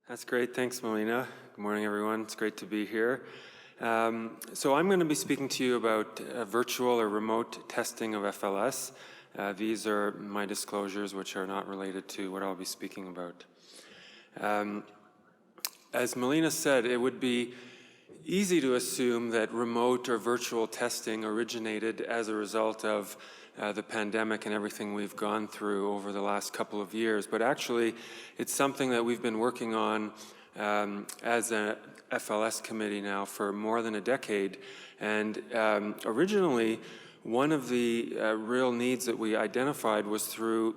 That's great. Thanks, Melina. Good morning, everyone. It's great to be here. So I'm going to be speaking to you about virtual or remote testing of FLS. These are my disclosures, which are not related to what I'll be speaking about. As Melina said, it would be easy to assume that remote or virtual testing originated as a result of the pandemic and everything we've gone through over the last couple of years. But actually, it's something that we've been working on as a FLS committee now for more than a decade. And originally, one of the real needs that we identified was through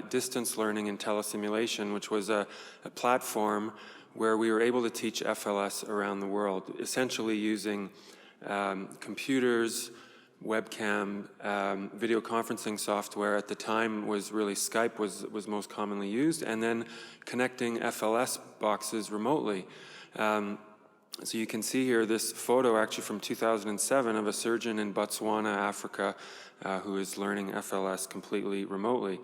distance learning and telesimulation, which was a platform where we were able to teach FLS around the world, essentially using computers, webcam, video conferencing software. At the time was really Skype was most commonly used, and then connecting FLS boxes remotely. So you can see here this photo actually from 2007 of a surgeon in Botswana, Africa, who is learning FLS completely remotely.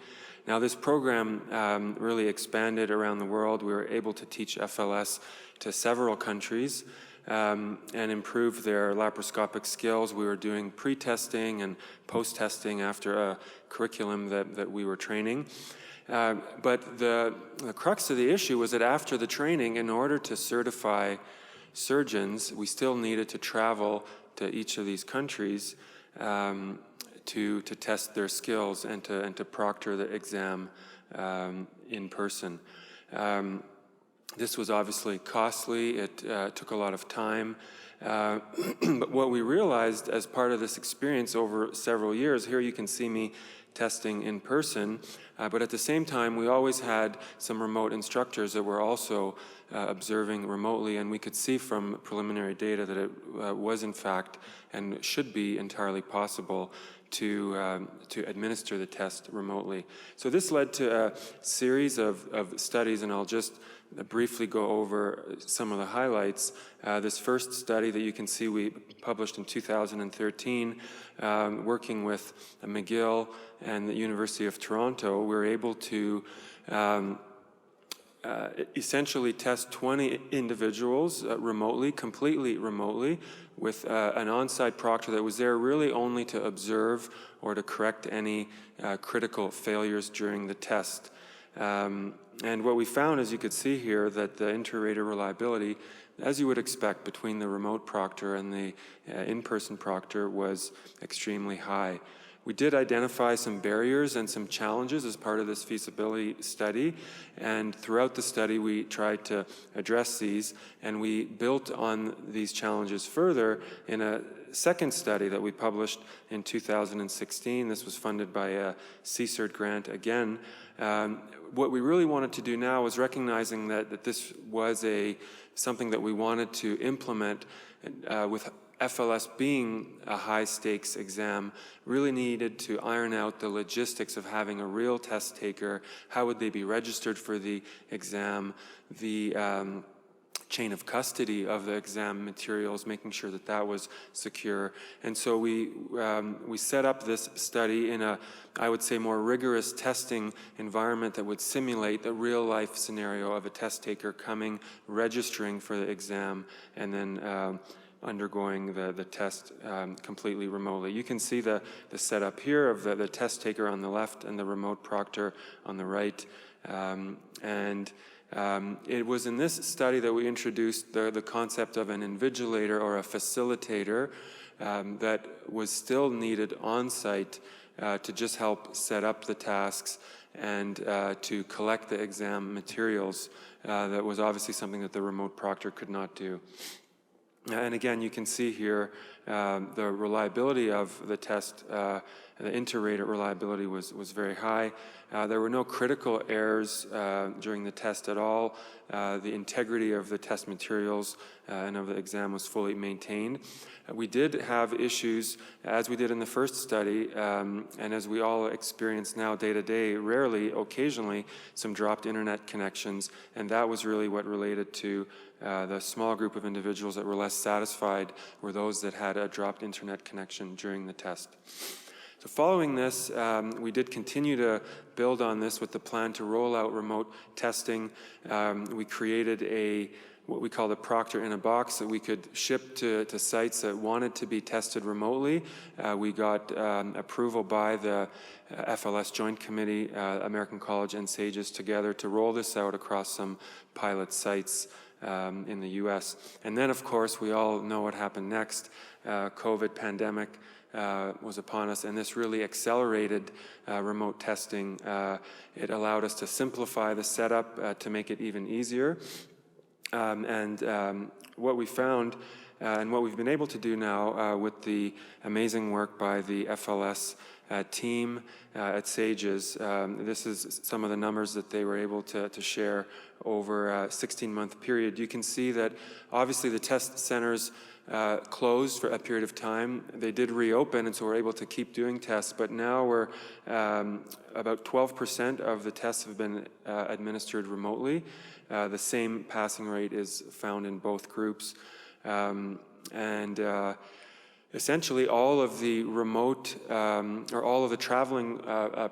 Now this program really expanded around the world. We were able to teach FLS to several countries and improve their laparoscopic skills. We were doing pre-testing and post-testing after a curriculum that we were training. But the crux of the issue was that after the training, in order to certify surgeons, we still needed to travel to each of these countries to test their skills and to proctor the exam in person. This was obviously costly. It took a lot of time. But what we realized as part of this experience over several years, here you can see me testing in person, but at the same time we always had some remote instructors that were also observing remotely, and we could see from preliminary data that it was in fact and should be entirely possible to administer the test remotely. So this led to a series of studies, and I'll just briefly go over some of the highlights. This first study that you can see we published in 2013, working with McGill and the University of Toronto, we were able to essentially test 20 individuals remotely, completely remotely, with an on-site proctor that was there really only to observe or to correct any critical failures during the test. And what we found, as you could see here, that the inter-rater reliability, as you would expect between the remote proctor and the in-person proctor, was extremely high. We did identify some barriers and some challenges as part of this feasibility study, and throughout the study we tried to address these, and we built on these challenges further in a second study that we published in 2016. This was funded by a CSIRT grant again. What we really wanted to do now was recognizing that this was something that we wanted to implement with FLS being a high-stakes exam, really needed to iron out the logistics of having a real test taker. How would they be registered for the exam? The chain of custody of the exam materials, making sure that that was secure. And so we set up this study in a, I would say, more rigorous testing environment that would simulate the real-life scenario of a test taker coming, registering for the exam, and then undergoing the test completely remotely. You can see the setup here of the test taker on the left and the remote proctor on the right. It was in this study that we introduced the concept of an invigilator or a facilitator that was still needed on-site to just help set up the tasks and to collect the exam materials. That was obviously something that the remote proctor could not do. And again, you can see here the reliability of the test, the inter-rater reliability was very high. There were no critical errors during the test at all. The integrity of the test materials and of the exam was fully maintained. We did have issues, as we did in the first study, and as we all experience now day to day, rarely, occasionally, some dropped internet connections, and that was really what related to the small group of individuals that were less satisfied were those that had a dropped internet connection during the test. So following this, we did continue to build on this with the plan to roll out remote testing. We created what we call the Proctor in a Box that we could ship to sites that wanted to be tested remotely. We got approval by the FLS Joint Committee, American College and SAGES together to roll this out across some pilot sites in the US. And then, of course, we all know what happened next. COVID pandemic was upon us, and this really accelerated remote testing. It allowed us to simplify the setup to make it even easier. What we found and what we've been able to do now with the amazing work by the FLS team at SAGES, this is some of the numbers that they were able to share over a 16-month period. You can see that obviously the test centers closed for a period of time. They did reopen, and so we're able to keep doing tests, but now we're about 12% of the tests have been administered remotely. The same passing rate is found in both groups. Essentially all of the remote or all of the traveling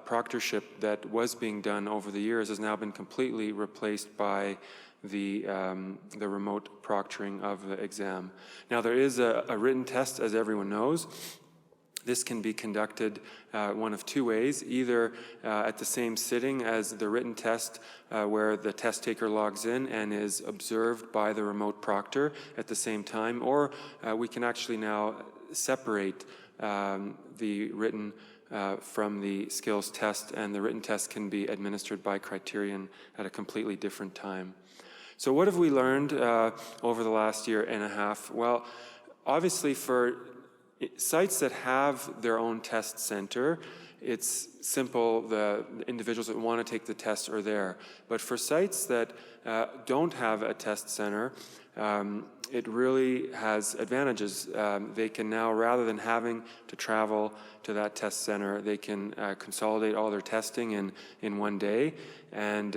proctorship that was being done over the years has now been completely replaced by the remote proctoring of the exam. Now there is a written test, as everyone knows. This can be conducted one of two ways, either at the same sitting as the written test where the test taker logs in and is observed by the remote proctor at the same time, or we can actually now separate the written from the skills test, and the written test can be administered by criterion at a completely different time. So what have we learned over the last year and a half? Well, obviously for sites that have their own test center, it's simple. The individuals that want to take the test are there. But for sites that don't have a test center, it really has advantages. They can now, rather than having to travel to that test center, they can consolidate all their testing in one day, and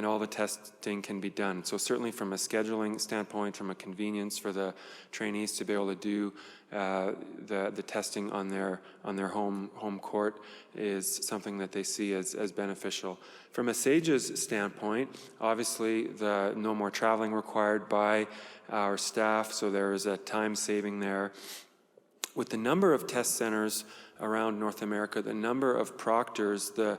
all the testing can be done. So certainly from a scheduling standpoint, from a convenience for the trainees to be able to do the testing on their home court is something that they see as beneficial. From a SAGES standpoint, obviously no more traveling required by our staff, so there is a time saving there. With the number of test centers around North America, the number of proctors, the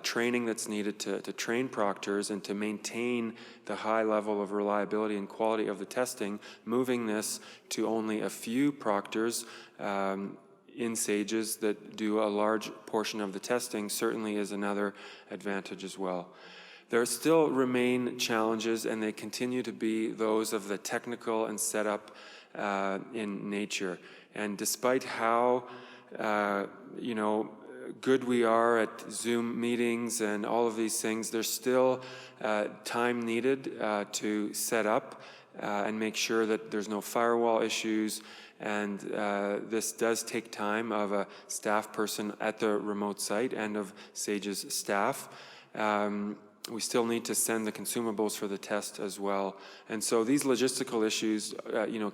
training that's needed to train proctors and to maintain the high level of reliability and quality of the testing, moving this to only a few proctors in SAGES that do a large portion of the testing certainly is another advantage as well. There still remain challenges, and they continue to be those of the technical and setup in nature. And despite how good we are at Zoom meetings and all of these things, there's still time needed to set up and make sure that there's no firewall issues. And this does take time of a staff person at the remote site and of SAGES staff. We still need to send the consumables for the test as well. And so these logistical issues,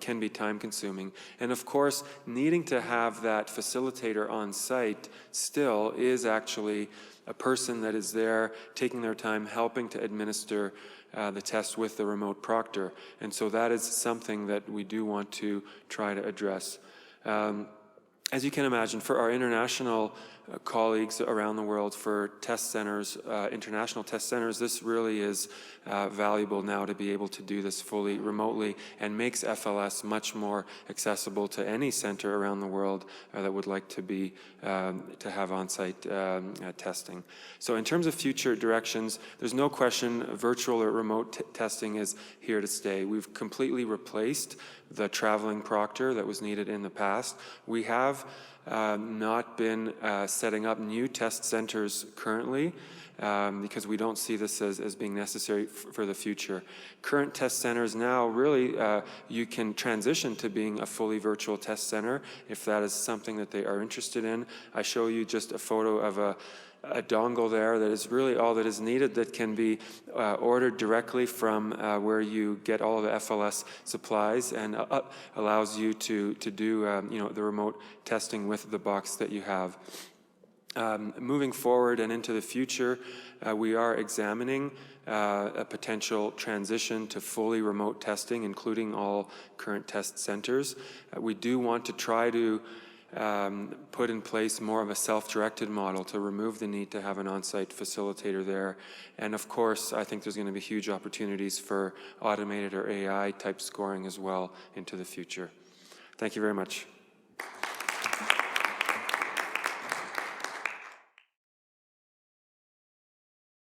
can be time consuming. And of course, needing to have that facilitator on site still is actually a person that is there taking their time helping to administer the test with the remote proctor. And so that is something that we do want to try to address. As you can imagine, for our international colleagues around the world, for test centers, international test centers, this really is valuable now to be able to do this fully remotely, and makes FLS much more accessible to any center around the world that would like to have on-site testing. So in terms of future directions, there's no question virtual or remote testing is here to stay. We've completely replaced the traveling proctor that was needed in the past. We have not been setting up new test centers currently because we don't see this as being necessary for the future. Current test centers now, really, you can transition to being a fully virtual test center if that is something that they are interested in. I show you just a photo of a dongle there that is really all that is needed, that can be ordered directly from where you get all of the FLS supplies, and allows you to do the remote testing with the box that you have. Moving forward and into the future, we are examining a potential transition to fully remote testing, including all current test centers. We do want to try to put in place more of a self-directed model to remove the need to have an on-site facilitator there. And of course, I think there's going to be huge opportunities for automated or AI type scoring as well into the future. Thank you very much.